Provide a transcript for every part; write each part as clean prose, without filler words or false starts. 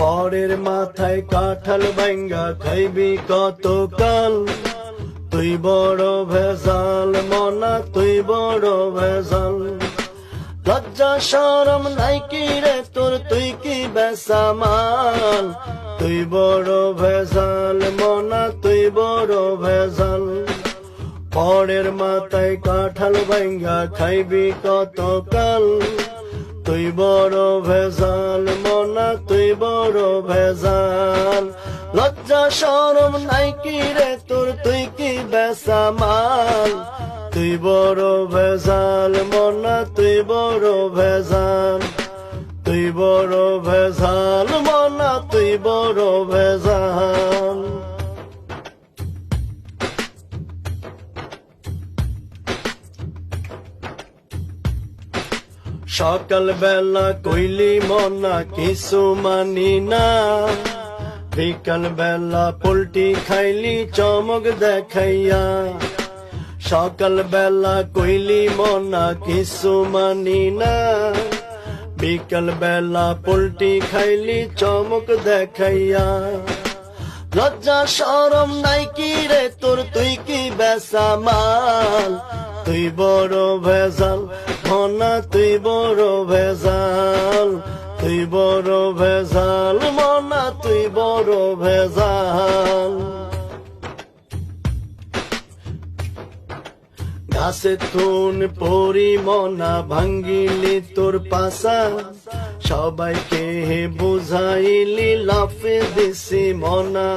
পরের মাথায় কাঁঠাল ভাঙ্গা খাইবি কতকাল। তুই বড় ভেজাল মনা, তুই বড় ভেজাল। লজ্জা শরম নাই কি রে তোর, তুই কি বেসামাল। তুই বড় ভেজাল মনা, তুই বড় ভেজাল। পরের মাথায় কাঁঠাল ভাঙ্গা খাইবি কতকাল। তুই বড় ভেজাল মনা, তুই বড় ভেজাল। লজ্জা শরম নাই কি রে তোর, তুই কি বেসামাল। তুই বড় ভেজাল মনা, তুই বড় ভেজাল। তুই বড় ভেজাল মনা, তুই বড় ভেজাল। সকাল বেলা কইলি মনা কিছু মানি না, বিকাল বেলা পোল্টি খাইলি চমক দেখাইয়া। সকাল বেলা কইলি মনা কিছু মানি না, বিকাল বেলা পোল্টি খাইলি চমক দেখাইয়া। লজ্জা শরম নাই কি রে তোর, তুই কি বেসামাল। তুই বড় ভেজাল মনা, তুই বড় ভেজাল। তুই বড় ভেজাল মনা, তুই বড় ভেজাল। গাছে থুন পরি মনা ভাঙ্গিলি তোর পাশা, সবাইকে বুঝাইলি লাফে দিছি মনা।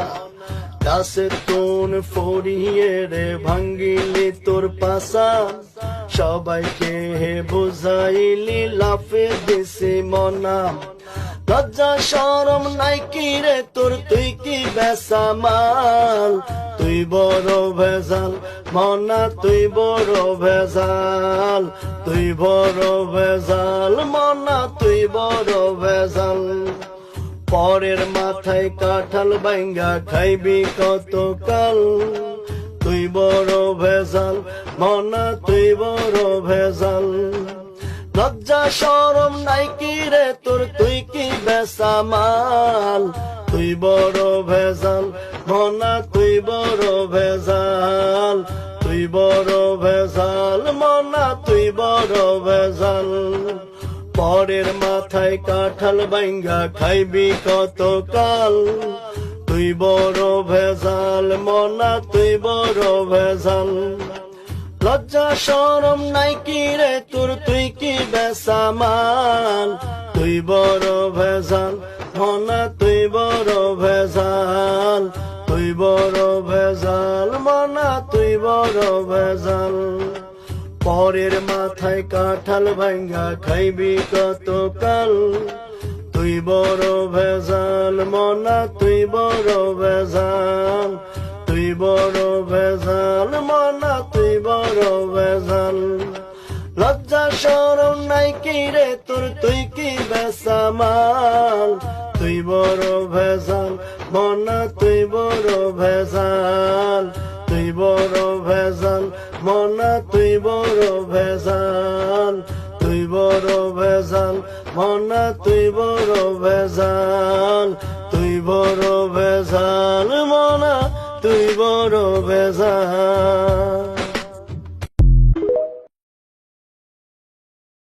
গাছে তুন ফরিয়ে রে ভাঙ্গিলি তোর পাশা, সবাইকে বুঝাইলি লাফে দিছি মনা। লজ্জা শরম নাই কি রে তোর, তুই কি বেসামাল। তুই বড় ভেজাল মনা, তুই বড় ভেজাল। তুই বড় ভেজাল মনা, তুই বড় ভেজাল। পরের মাথায় কাঁঠাল ভাঙ্গা খাইবি কতকাল। তুই বড় ভেজাল মনা, তুই বড় ভেজাল। লজ্জা শরম নাই কি রে তোর, তুই কি বেসামাল। তুই বড় ভেজাল মনা, তুই বড় ভেজাল। তুই বড় ভেজাল মনা, তুই বড় ভেজাল। পরের মাথায় কাঁঠাল ভাঙ্গা খাইবি কতকাল। তুই বড় ভেজাল মনা, তুই বড় ভেজাল। লজ্জা শরম নাই কি রে তোর, তুই কি বেসামাল। তুই বড় ভেজাল মনা, তুই বড় ভেজাল। তুই বড় ভেজাল মনা, তুই বড় ভেজাল। পরের মাথায় কাঁঠাল ভাঙ্গা খাইবি কতকাল। তুই বড় ভেজাল মনা, তুই বড় ভেজাল। তুই বড় ভেজাল মনা, তুই বড় ভেজাল। লজ্জা শরম নাই কি রে তোর, তুই কি বেসামাল। তুই বড় ভেজাল মনা, তুই বড় ভেজাল। তুই বড় ভেজাল মনা, তুই বড় ভেজাল। তুই বড় ভেজাল মনা, তুই বড় ভেজাল। তুই বড় ভেজাল মনা, তুই বড় ভেজাল।